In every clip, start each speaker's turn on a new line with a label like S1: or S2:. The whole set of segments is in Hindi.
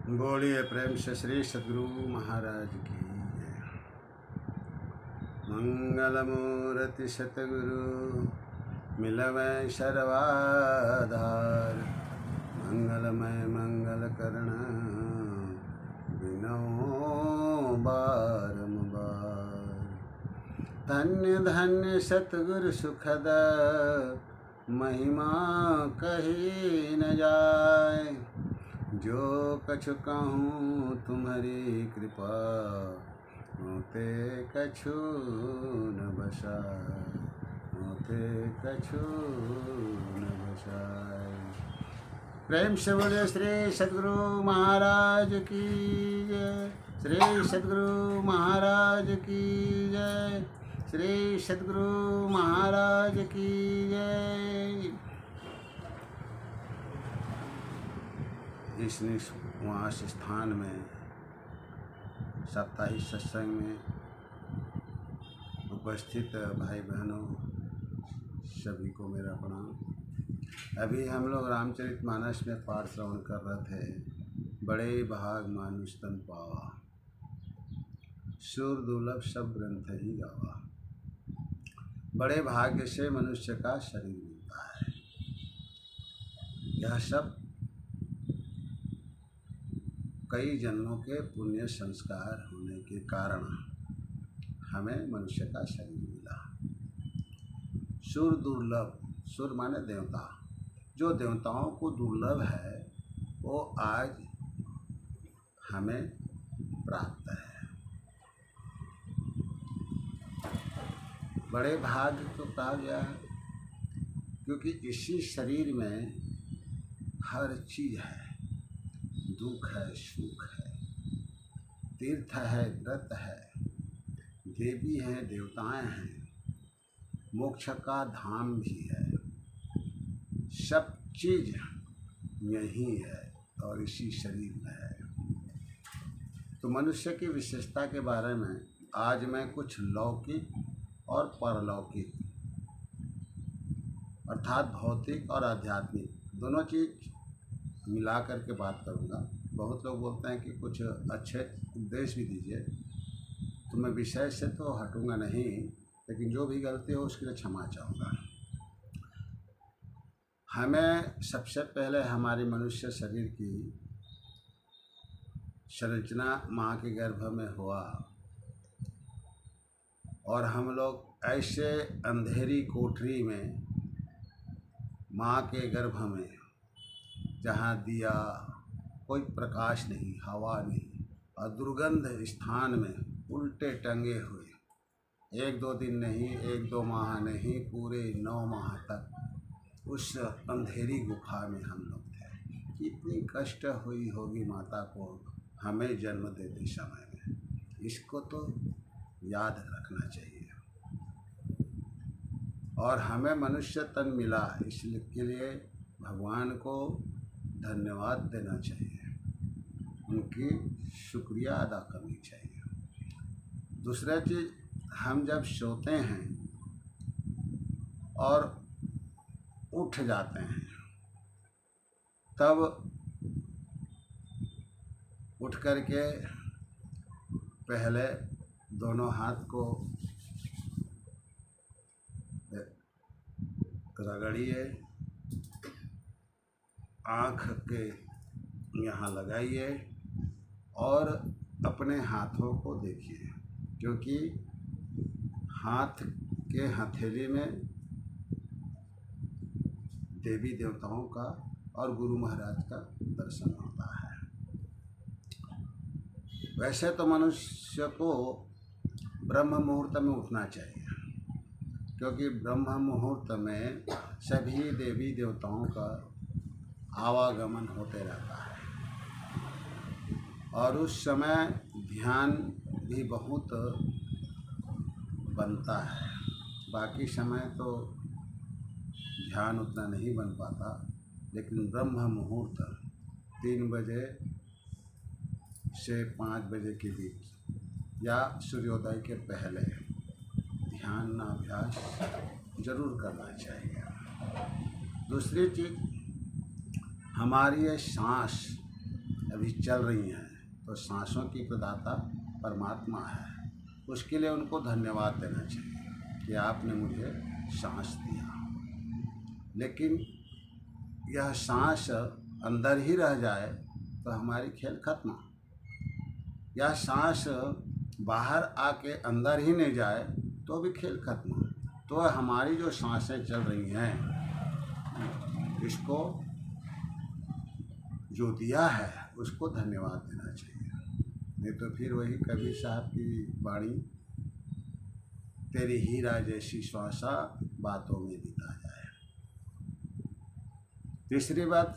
S1: बोलिए प्रेम से श्री सद्गुरु महाराज की जय। मंगल मूर्ति सतगुरु मिलवै सर्वाधार, मंगलमय मंगल करण बिनो बारंबार। धन्य धन्य सतगुरु सुखद महिमा कही न जाय, जो कछु कहूँ तुम्हारी कृपा मोते कछु न बसाए, मोते कछु न बसाए। प्रेम से बोले श्री सद्गुरु महाराज की जय, श्री सद्गुरु महाराज की जय, श्री सद्गुरु महाराज की जय। इस निवास स्थान में साप्ताहिक सत्संग में उपस्थित भाई बहनों सभी को मेरा प्रणाम। अभी हम लोग रामचरितमानस में पाठ श्रवण कर रहे थे। बड़े भाग मानुष तन पावा, सुर दुर्लभ सब ग्रंथ ही गावा। बड़े भाग्य से मनुष्य का शरीर मिलता है। यह सब कई जन्मों के पुण्य संस्कार होने के कारण हमें मनुष्य का शरीर मिला। सुर दुर्लभ, सुर माने देवता, जो देवताओं को दुर्लभ है वो आज हमें प्राप्त है। बड़े भाग्य तो कहा गया है क्योंकि इसी शरीर में हर चीज़ है। दुख है, सुख है, तीर्थ है, व्रत है, देवी हैं, देवताएं हैं, मोक्ष का धाम भी है। सब चीज़ यही है और इसी शरीर में है। तो मनुष्य की विशेषता के बारे में आज मैं कुछ लौकिक और परलौकिक अर्थात भौतिक और आध्यात्मिक दोनों चीज़ मिला करके बात करूँगा। बहुत लोग बोलते हैं कि कुछ अच्छे उपदेश भी दीजिए, तो मैं विषय से तो हटूँगा नहीं, लेकिन जो भी गलती हो उसके लिए क्षमा चाहूँगा। हमें सबसे पहले हमारी मनुष्य शरीर की संरचना माँ के गर्भ में हुआ और हम लोग ऐसे अंधेरी कोठरी में माँ के गर्भ में, जहाँ दिया कोई प्रकाश नहीं, हवा नहीं, और दुर्गंध स्थान में उल्टे टंगे हुए, एक दो दिन नहीं, एक दो माह नहीं, पूरे 9 माह तक उस अंधेरी गुफा में हम लोग थे। कितनी कष्ट हुई होगी माता को हमें जन्म देते समय में, इसको तो याद रखना चाहिए। और हमें मनुष्य तन मिला, इसके लिए भगवान को धन्यवाद देना चाहिए, उनकी शुक्रिया अदा करनी चाहिए। दूसरा चीज़, हम जब सोते हैं और उठ जाते हैं तब उठ करके पहले दोनों हाथ को रगड़िए, आँख के यहाँ लगाइए और अपने हाथों को देखिए, क्योंकि हाथ के हथेली में देवी देवताओं का और गुरु महाराज का दर्शन होता है। वैसे तो मनुष्य को ब्रह्म मुहूर्त में उठना चाहिए, क्योंकि ब्रह्म मुहूर्त में सभी देवी देवताओं का आवागमन होते रहता है और उस समय ध्यान भी बहुत बनता है। बाकी समय तो ध्यान उतना नहीं बन पाता, लेकिन ब्रह्म मुहूर्त 3 बजे से 5 बजे के बीच या सूर्योदय के पहले ध्यान अभ्यास जरूर करना चाहिए। दूसरी चीज़, हमारी ये सांस अभी चल रही हैं तो सांसों की प्रदाता परमात्मा है, उसके लिए उनको धन्यवाद देना चाहिए कि आपने मुझे सांस दिया। लेकिन यह सांस अंदर ही रह जाए तो हमारी खेल खत्म। यह सांस बाहर आके अंदर ही नहीं जाए तो भी खेल खत्म। तो हमारी जो सांसें चल रही हैं, इसको जो दिया है उसको धन्यवाद देना चाहिए। नहीं तो फिर वही कबीर साहब की वाणी, तेरी हीरा जैसी श्वासा बातों में बिता जाए। तीसरी बात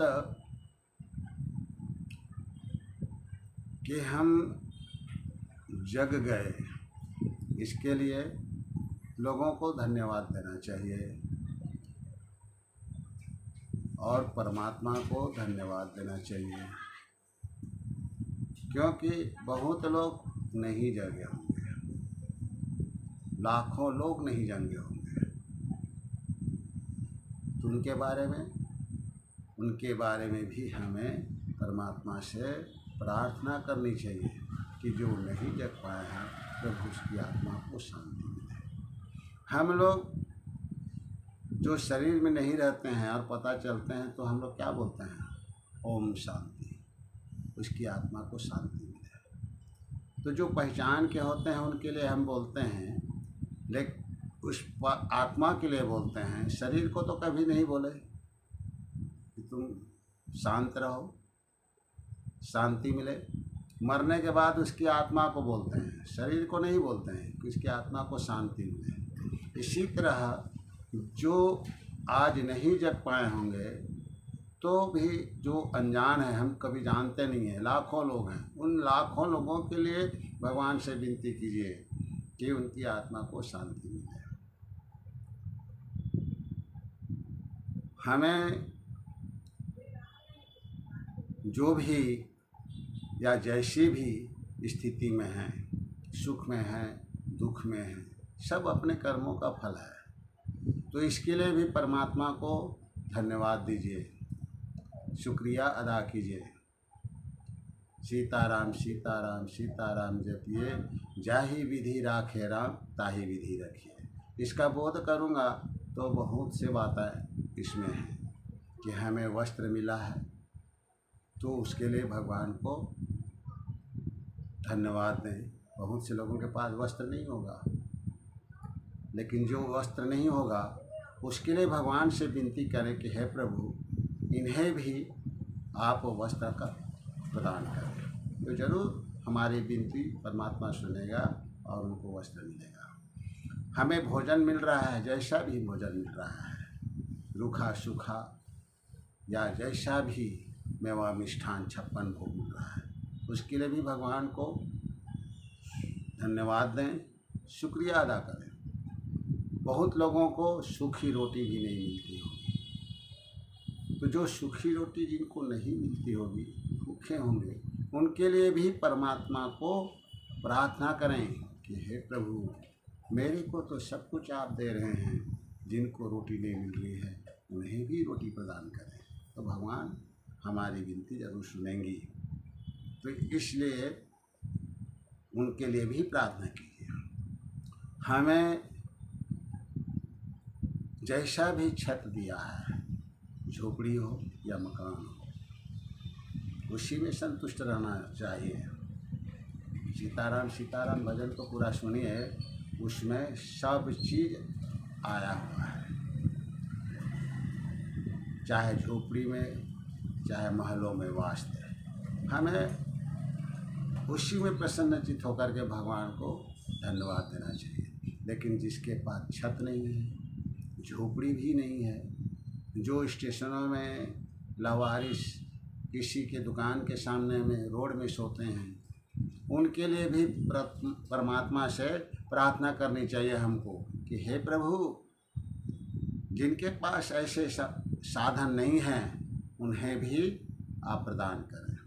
S1: कि हम जग गए, इसके लिए लोगों को धन्यवाद देना चाहिए और परमात्मा को धन्यवाद देना चाहिए, क्योंकि बहुत लोग नहीं जगे होंगे, लाखों लोग नहीं जगे होंगे, तो उनके बारे में भी हमें परमात्मा से प्रार्थना करनी चाहिए कि जो नहीं जग पाए हैं प्रभु उसकी आत्मा को शांति मिले। हम लोग जो शरीर में नहीं रहते हैं और पता चलते हैं तो हम लोग क्या बोलते हैं, ओम शांति, उसकी आत्मा को शांति मिले। तो जो पहचान के होते हैं उनके लिए हम बोलते हैं, लेकिन उस आत्मा के लिए बोलते हैं। शरीर को तो कभी नहीं बोले कि तुम शांत रहो, शांति मिले। मरने के बाद उसकी आत्मा को बोलते हैं, शरीर को नहीं बोलते हैं कि उसकी आत्मा को शांति मिले। इसी तरह जो आज नहीं जग पाए होंगे तो भी जो अनजान है, हम कभी जानते नहीं हैं, लाखों लोग हैं, उन लाखों लोगों के लिए भगवान से विनती कीजिए कि उनकी आत्मा को शांति मिले। हमें जो भी या जैसी भी स्थिति में हैं, सुख में हैं, दुख में हैं, सब अपने कर्मों का फल है। तो इसके लिए भी परमात्मा को धन्यवाद दीजिए, शुक्रिया अदा कीजिए। सीताराम सीताराम सीताराम जपिए, जाहि विधि राखे राम ताहि विधि रखिए। इसका बोध करूँगा तो बहुत से बातें इसमें हैं कि हमें वस्त्र मिला है तो उसके लिए भगवान को धन्यवाद दें। बहुत से लोगों के पास वस्त्र नहीं होगा, लेकिन जो वस्त्र नहीं होगा उसके लिए भगवान से विनती करें कि हे प्रभु, इन्हें भी आप वस्त्र का प्रदान करें, तो जरूर हमारी विनती परमात्मा सुनेगा और उनको वस्त्र मिलेगा। हमें भोजन मिल रहा है, जैसा भी भोजन मिल रहा है, रूखा सूखा या जैसा भी मेवा मिष्ठान 56 भोग मिल रहा है, उसके लिए भी भगवान को धन्यवाद दें, शुक्रिया अदा करें। बहुत लोगों को सूखी रोटी भी नहीं मिलती होगी, तो जो सूखी रोटी जिनको नहीं मिलती होगी, भूखे होंगे, उनके लिए भी परमात्मा को प्रार्थना करें कि हे प्रभु, मेरे को तो सब कुछ आप दे रहे हैं, जिनको रोटी नहीं मिल रही है उन्हें भी रोटी प्रदान करें, तो भगवान हमारी विनती जरूर सुनेंगी। तो इसलिए उनके लिए भी प्रार्थना कीजिए। हमें जैसा भी छत दिया है, झोपड़ी हो या मकान हो, उसी में संतुष्ट रहना चाहिए। सीताराम सीताराम भजन को पूरा सुनिए, उसमें सब चीज़ आया हुआ है, चाहे झोपड़ी में चाहे महलों में वास दे। हमें उसी में प्रसन्नचित होकर के भगवान को धन्यवाद देना चाहिए। लेकिन जिसके पास छत नहीं है, झोपड़ी भी नहीं है, जो स्टेशनों में लावारिस किसी के दुकान के सामने में रोड में सोते हैं, उनके लिए भी परमात्मा से प्रार्थना करनी चाहिए हमको कि हे प्रभु, जिनके पास ऐसे साधन नहीं हैं उन्हें भी आप प्रदान करें।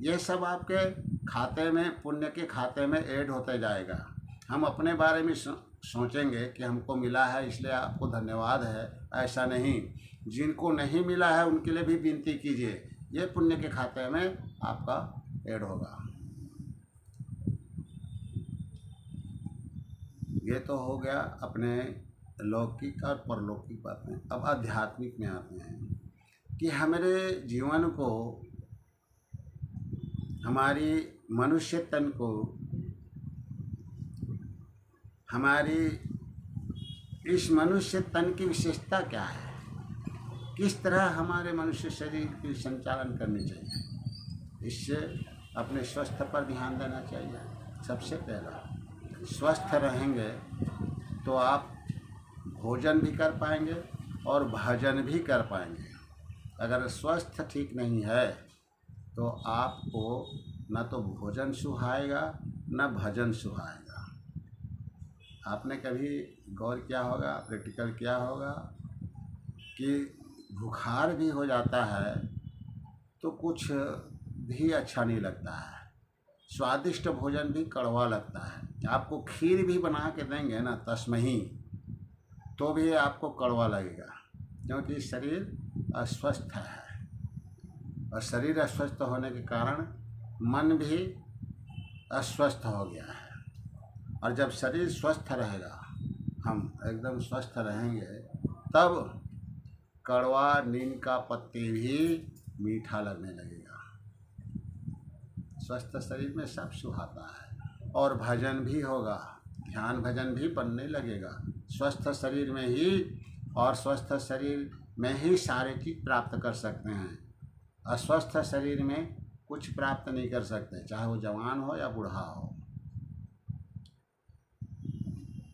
S1: ये सब आपके खाते में, पुण्य के खाते में ऐड होते जाएगा। हम अपने बारे में सोचेंगे कि हमको मिला है इसलिए आपको धन्यवाद है, ऐसा नहीं। जिनको नहीं मिला है उनके लिए भी विनती कीजिए, ये पुण्य के खाते में आपका ऐड होगा। ये तो हो गया अपने लौकिक और परलौकिक बातें। अब आध्यात्मिक में आते हैं कि हमारे जीवन को, हमारी मनुष्य तन को, हमारी इस मनुष्य तन की विशेषता क्या है, किस तरह हमारे मनुष्य शरीर की संचालन करनी चाहिए। इससे अपने स्वास्थ्य पर ध्यान देना चाहिए। सबसे पहला, स्वस्थ रहेंगे तो आप भोजन भी कर पाएंगे और भजन भी कर पाएंगे। अगर स्वास्थ्य ठीक नहीं है तो आपको न तो भोजन सुहाएगा न भजन सुहाएगा। आपने कभी गौर किया होगा, प्रैक्टिकल किया होगा कि बुखार भी हो जाता है तो कुछ भी अच्छा नहीं लगता है, स्वादिष्ट भोजन भी कड़वा लगता है। आपको खीर भी बना के देंगे ना तस्मही, तो भी आपको कड़वा लगेगा, क्योंकि शरीर अस्वस्थ है। और शरीर अस्वस्थ होने के कारण मन भी अस्वस्थ हो गया है। और जब शरीर स्वस्थ रहेगा, हम एकदम स्वस्थ रहेंगे, तब कड़वा नीम का पत्ती भी मीठा लगने लगेगा। स्वस्थ शरीर में सब सुहाता है। और भजन भी होगा, ध्यान भजन भी बनने लगेगा स्वस्थ शरीर में ही। और स्वस्थ शरीर में ही सारे चीज़ प्राप्त कर सकते हैं। अस्वस्थ शरीर में कुछ प्राप्त नहीं कर सकते, चाहे वो जवान हो या बूढ़ा हो।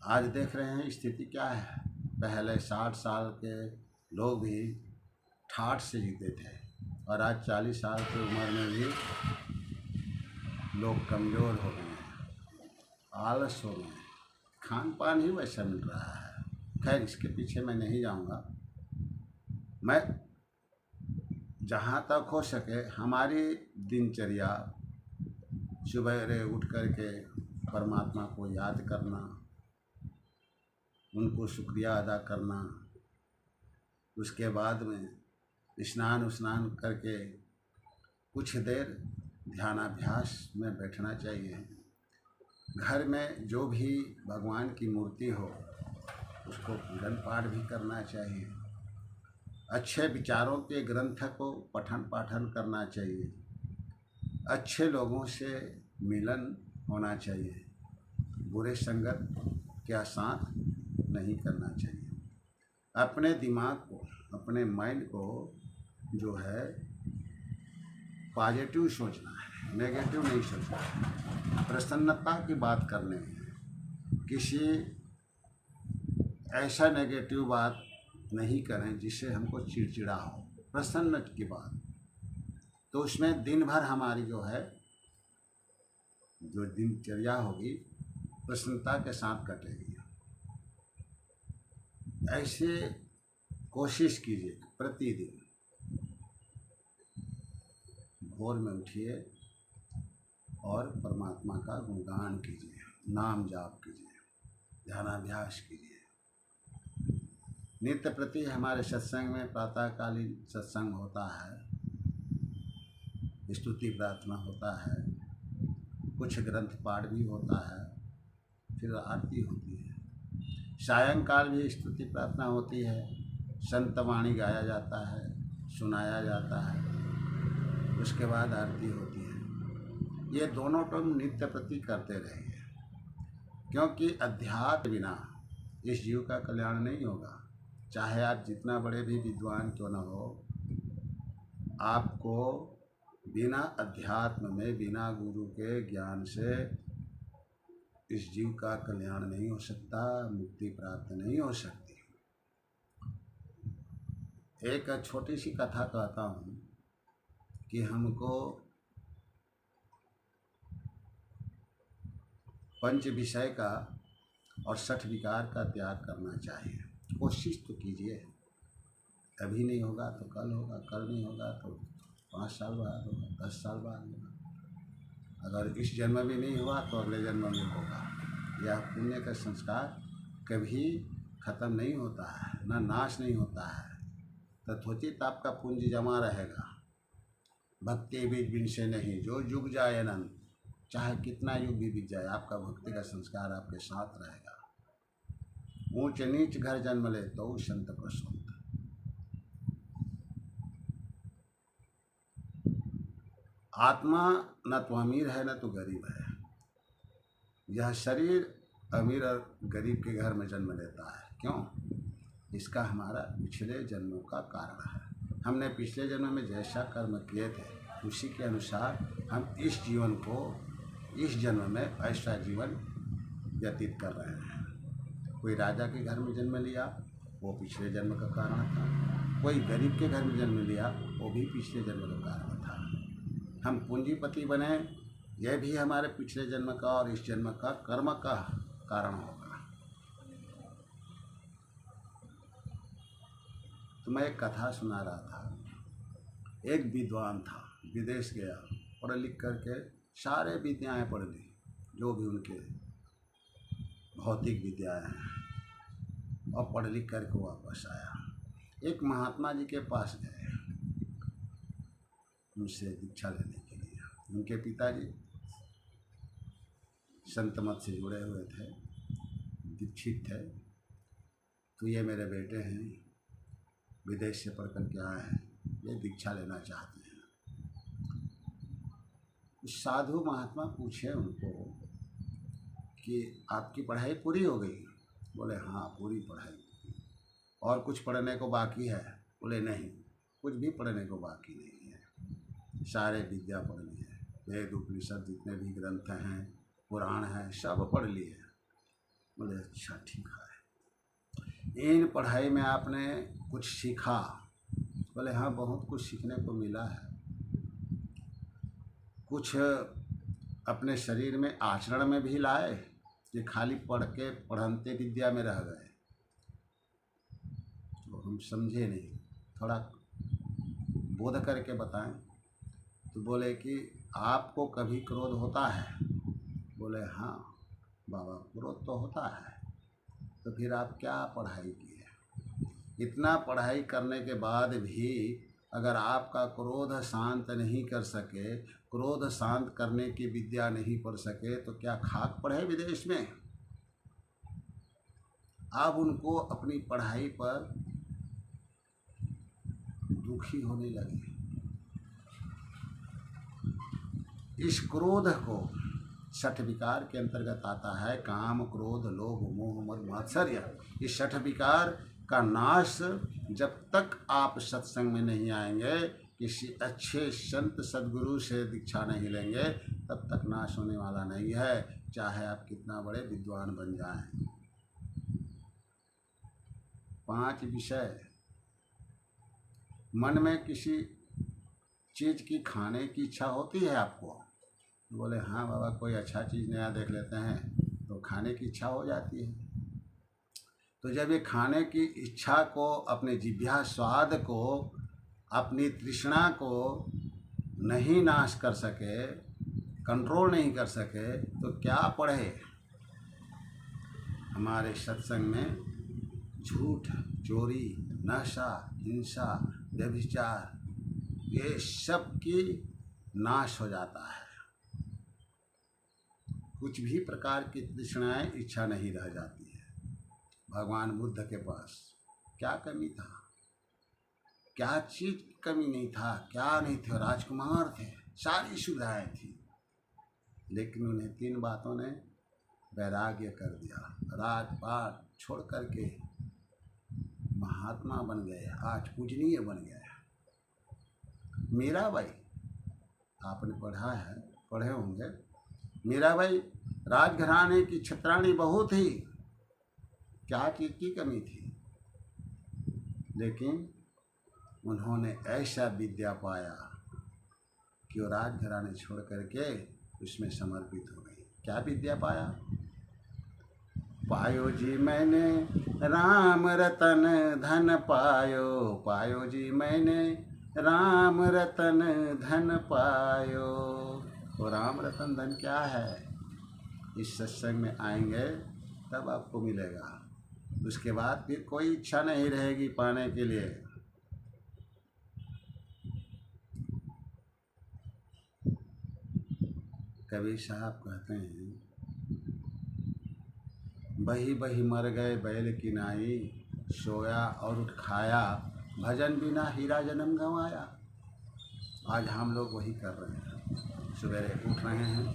S1: आज देख रहे हैं स्थिति क्या है। पहले 60 साल के लोग भी ठाठ से जीते थे, और आज 40 साल की उम्र में भी लोग कमज़ोर हो गए हैं, आलस हो गए हैं, खान पान ही वैसा मिल रहा है। खैर, इसके पीछे मैं नहीं जाऊंगा। मैं जहाँ तक हो सके हमारी दिनचर्या, सुबह उठ कर के परमात्मा को याद करना, उनको शुक्रिया अदा करना, उसके बाद में स्नान करके कुछ देर ध्यानाभ्यास में बैठना चाहिए। घर में जो भी भगवान की मूर्ति हो उसको पूजन पाठ भी करना चाहिए। अच्छे विचारों के ग्रंथ को पठन पाठन करना चाहिए। अच्छे लोगों से मिलन होना चाहिए। बुरे संगत के साथ नहीं करना चाहिए। अपने दिमाग को, अपने माइंड को जो है पॉजिटिव सोचना है, नेगेटिव नहीं सोचना है। प्रसन्नता की बात करने में किसी ऐसा नेगेटिव बात नहीं करें जिससे हमको चिड़चिड़ा हो। प्रसन्न की बात, तो उसमें दिन भर हमारी जो है जो दिनचर्या होगी प्रसन्नता के साथ कटेगी। ऐसे कोशिश कीजिए प्रतिदिन भोर में उठिए और परमात्मा का गुणगान कीजिए, नाम जाप कीजिए, ध्यानाभ्यास कीजिए। नित्य प्रति हमारे सत्संग में प्रातःकालीन सत्संग होता है, स्तुति प्रार्थना होता है, कुछ ग्रंथ पाठ भी होता है, फिर आरती होती है। सायंकाल भी स्तुति प्रार्थना होती है, संत वाणी गाया जाता है, सुनाया जाता है, उसके बाद आरती होती है। ये दोनों तुम नित्य प्रति करते रहिए, क्योंकि अध्यात्म बिना इस जीव का कल्याण नहीं होगा। चाहे आप जितना बड़े भी विद्वान क्यों न हो, आपको बिना अध्यात्म में, बिना गुरु के ज्ञान से इस जीव का कल्याण नहीं हो सकता, मुक्ति प्राप्त नहीं हो सकती। एक छोटी सी कथा कहता हूँ कि हमको पंच विषय का और 60 विकार का त्याग करना चाहिए। कोशिश तो कीजिए। अभी नहीं होगा तो कल होगा, कल नहीं होगा तो 5 साल बाद होगा, 10 साल बाद होगा। अगर इस जन्म में नहीं हुआ तो अगले जन्म में होगा। यह पुण्य का संस्कार कभी ख़त्म नहीं होता है, ना नाश नहीं होता है। तथोचित आपका पुण्य जमा रहेगा। भक्ति बीज बिन से नहीं, जो जुग जाए अनंत। चाहे कितना युग भी बीत जाए, आपका भक्ति का संस्कार आपके साथ रहेगा। ऊंच नीच घर जन्म ले तो संत प्रसन्न। आत्मा न तो अमीर है न तो गरीब है। यह शरीर अमीर और गरीब के घर में जन्म लेता है। क्यों? इसका हमारा पिछले जन्मों का कारण है। हमने पिछले जन्म में जैसा कर्म किए थे उसी के अनुसार हम इस जीवन को, इस जन्म में ऐसा जीवन व्यतीत कर रहे हैं। कोई राजा के घर में जन्म लिया, वो पिछले जन्म का कारण था। कोई गरीब के घर में जन्म लिया, वो भी पिछले जन्म का कारण था। हम पूंजीपति बने, यह भी हमारे पिछले जन्म का और इस जन्म का कर्म का कारण होगा। तो मैं एक कथा सुना रहा था। एक विद्वान था, विदेश गया, पढ़ लिख करके सारे विद्याएं पढ़ ली, जो भी उनके भौतिक विद्याएं हैं, और पढ़ लिख करके वापस आया। एक महात्मा जी के पास गए उनसे दीक्षा लेने के लिए। उनके पिताजी संत मत से जुड़े हुए थे, दीक्षित थे। तो ये मेरे बेटे हैं, विदेश से पढ़ कर के आए हैं, ये दीक्षा लेना चाहते हैं। साधु महात्मा पूछे उनको कि आपकी पढ़ाई पूरी हो गई? बोले हाँ, पूरी पढ़ाई। और कुछ पढ़ने को बाकी है? बोले नहीं, कुछ भी पढ़ने को बाकी नहीं है, सारे विद्या पढ़ ली है। वेद उपनिषद जितने भी ग्रंथ हैं, पुराण हैं, सब पढ़ लिए। बोले अच्छा, ठीक है। इन पढ़ाई में आपने कुछ सीखा? बोले हाँ, बहुत कुछ सीखने को मिला है। कुछ अपने शरीर में आचरण में भी लाए कि खाली पढ़ के पढ़ंते विद्या में रह गए? तो हम समझे नहीं, थोड़ा बोध करके बताएं। तो बोले कि आपको कभी क्रोध होता है? बोले हाँ बाबा, क्रोध तो होता है। तो फिर आप क्या पढ़ाई की है? इतना पढ़ाई करने के बाद भी अगर आपका क्रोध शांत नहीं कर सके, क्रोध शांत करने की विद्या नहीं पढ़ सके, तो क्या खाक पढ़े विदेश में? आप उनको अपनी पढ़ाई पर दुखी होने लगे। इस क्रोध को छठ विकार के अंतर्गत आता है। काम, क्रोध, लोभ, मोह, मद, मात्सर्य। इस छठ विकार का नाश जब तक आप सत्संग में नहीं आएंगे, किसी अच्छे संत सद्गुरु से दीक्षा नहीं लेंगे, तब तक नाश होने वाला नहीं है, चाहे आप कितना बड़े विद्वान बन जाएं। 5 विषय। मन में किसी चीज़ की खाने की इच्छा होती है आपको? बोले हाँ बाबा, कोई अच्छा चीज़ नया देख लेते हैं तो खाने की इच्छा हो जाती है। तो जब ये खाने की इच्छा को, अपने जिह्वा स्वाद को, अपनी तृष्णा को नहीं नाश कर सके, कंट्रोल नहीं कर सके, तो क्या पढ़े? हमारे सत्संग में झूठ, चोरी, नशा, हिंसा, व्यभिचार, ये सब की नाश हो जाता है। कुछ भी प्रकार की तृष्णाएं, इच्छा नहीं रह जाती है। भगवान बुद्ध के पास क्या कमी था? क्या चीज़ कमी नहीं था? क्या नहीं थे? राजकुमार थे, सारी सुविधाएं थी, लेकिन उन्हें 3 बातों ने वैराग्य कर दिया। राजपाट छोड़ करके महात्मा बन गए, आज पूजनीय बन गए। मीराबाई, आपने पढ़ा है, पढ़े होंगे। मीराबाई राजघराने की छत्राणी बहू थी, क्या चीज़ की कमी थी? लेकिन उन्होंने ऐसा विद्या पाया कि वो राजघराने छोड़ करके उसमें समर्पित हो गई। क्या विद्या पाया? पायो जी मैंने राम रतन धन पायो, पायो जी मैंने राम रतन धन पायो। तो राम रतन धन क्या है? इस सत्संग में आएंगे तब आपको मिलेगा। उसके बाद फिर कोई इच्छा नहीं रहेगी पाने के लिए। कबीर साहब कहते हैं, बही बही मर गए बैल की नाई, सोया और उठ खाया, भजन बिना हीरा जन्म गंवाया। आज हम लोग वही कर रहे हैं। सवेरे उठ रहे हैं,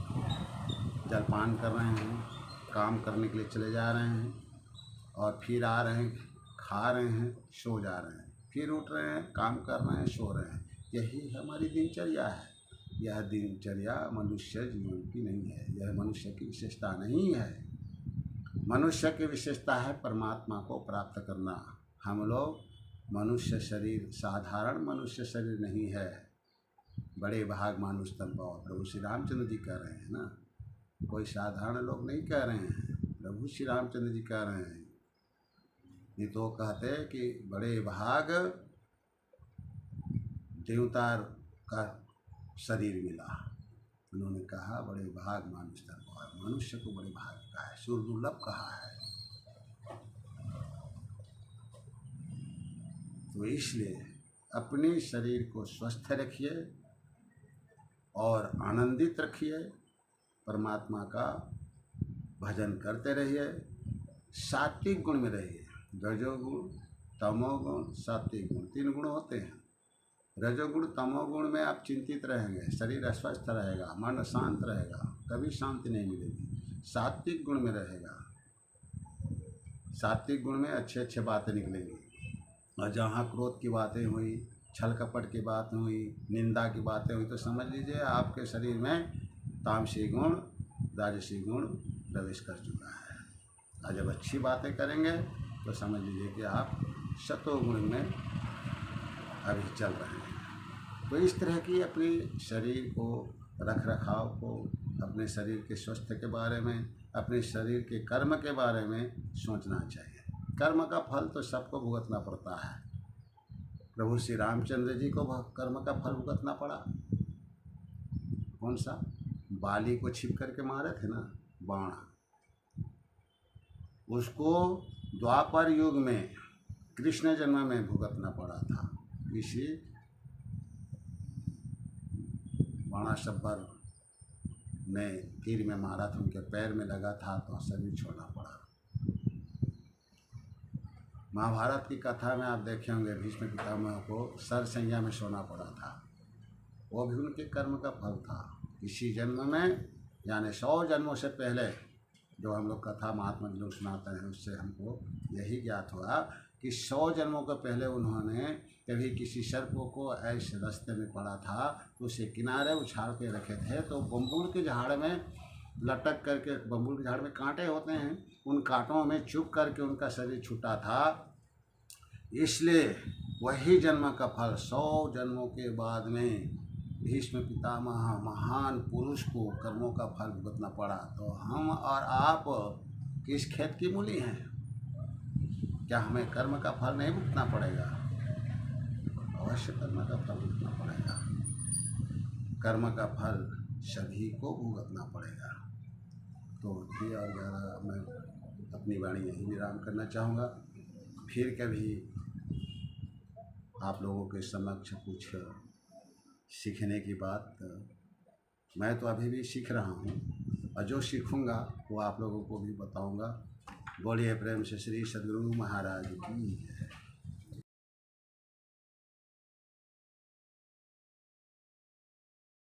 S1: जलपान कर रहे हैं, काम करने के लिए चले जा रहे हैं और फिर आ रहे हैं, खा रहे हैं, सो जा रहे हैं, फिर उठ रहे हैं, काम कर रहे हैं, सो रहे हैं। यही हमारी दिनचर्या है। यह दिनचर्या मनुष्य जीवन की नहीं है, यह मनुष्य की विशेषता नहीं है। मनुष्य की विशेषता है परमात्मा को प्राप्त करना। हम लोग मनुष्य शरीर, साधारण मनुष्य शरीर नहीं है। बड़े भाग मानुष तन पाओ, प्रभु श्री रामचंद्र जी कह रहे हैं ना, कोई साधारण लोग नहीं कह रहे हैं, प्रभु श्री रामचंद्र जी कह रहे हैं। नहीं तो कहते कि बड़े भाग देवता का शरीर मिला। उन्होंने कहा बड़े भाग मानुष तन पाओ, मनुष्य को बड़े भाग का है, सूर्य दुर्लभ कहा है। तो इसलिए अपने शरीर को स्वस्थ रखिए और आनंदित रखिए, परमात्मा का भजन करते रहिए, सात्विक गुण में रहिए। रजोगुण, तमोगुण, सात्विक गुण, 3 गुण होते हैं। रजोगुण तमोगुण में आप चिंतित रहेंगे, शरीर अस्वस्थ रहेगा, मन शांत रहेगा, कभी शांति नहीं मिलेगी। सात्विक गुण में रहेगा, सात्विक गुण में अच्छे अच्छे बातें निकलेंगी। और जहाँ क्रोध की बातें हुई, छल कपट की बात हुई, निंदा की बातें हुई, तो समझ लीजिए आपके शरीर में तामसी गुण, राजसी गुण प्रवेश कर चुका है। और जब अच्छी बातें करेंगे तो समझ लीजिए कि आप सतोगुण में अभी चल रहे हैं। तो इस तरह की अपने शरीर को, रख रखाव को, अपने शरीर के स्वास्थ्य के बारे में, अपने शरीर के कर्म के बारे में सोचना चाहिए। कर्म का फल तो सबको भुगतना पड़ता है। प्रभु श्री रामचंद्र जी को कर्म का फल भुगतना पड़ा। कौन सा? बाली को छिप करके मारे थे ना बाण, उसको द्वापर युग में कृष्ण जन्म में भुगतना पड़ा था। किसी बाणासुर ने तीर में मारा था, उनके पैर में लगा था तो शरीर छोड़ना पड़ा। महाभारत की कथा में आप देखे होंगे, भीष्म पितामह को सरसैया में सोना पड़ा था। वो भी उनके कर्म का फल था। इसी जन्म में, यानी 100 जन्मों से पहले, जो हम लोग कथा महात्मा लोग सुनाते हैं, उससे हमको यही ज्ञात हुआ कि 100 जन्मों के पहले उन्होंने कभी किसी सर्प को ऐसे रास्ते में पड़ा था तो उसे किनारे उछाल के रखे थे, तो बम्बुल के झाड़ में लटक करके, बम्बुल के झाड़ में कांटे होते हैं, उन कांटों में चुभ करके उनका शरीर छूटा था। इसलिए वही जन्म का फल 100 जन्मों के बाद में भीष्म पितामह महान पुरुष को कर्मों का फल भुगतना पड़ा। तो हम और आप किस खेत की मूली हैं? क्या हमें कर्म का फल नहीं भुगतना पड़ेगा? अवश्य कर्म का फल भुगतना पड़ेगा। कर्म का फल सभी को भुगतना पड़ेगा। तो ये और ज़्यादा मैं अपनी वाणी यही विराम करना चाहूँगा। फिर कभी आप लोगों के समक्ष कुछ सीखने की बात, मैं तो अभी भी सीख रहा हूँ और जो सीखूँगा वो आप लोगों को भी बताऊँगा। बोलिए प्रेम से श्री सद्गुरु महाराज की।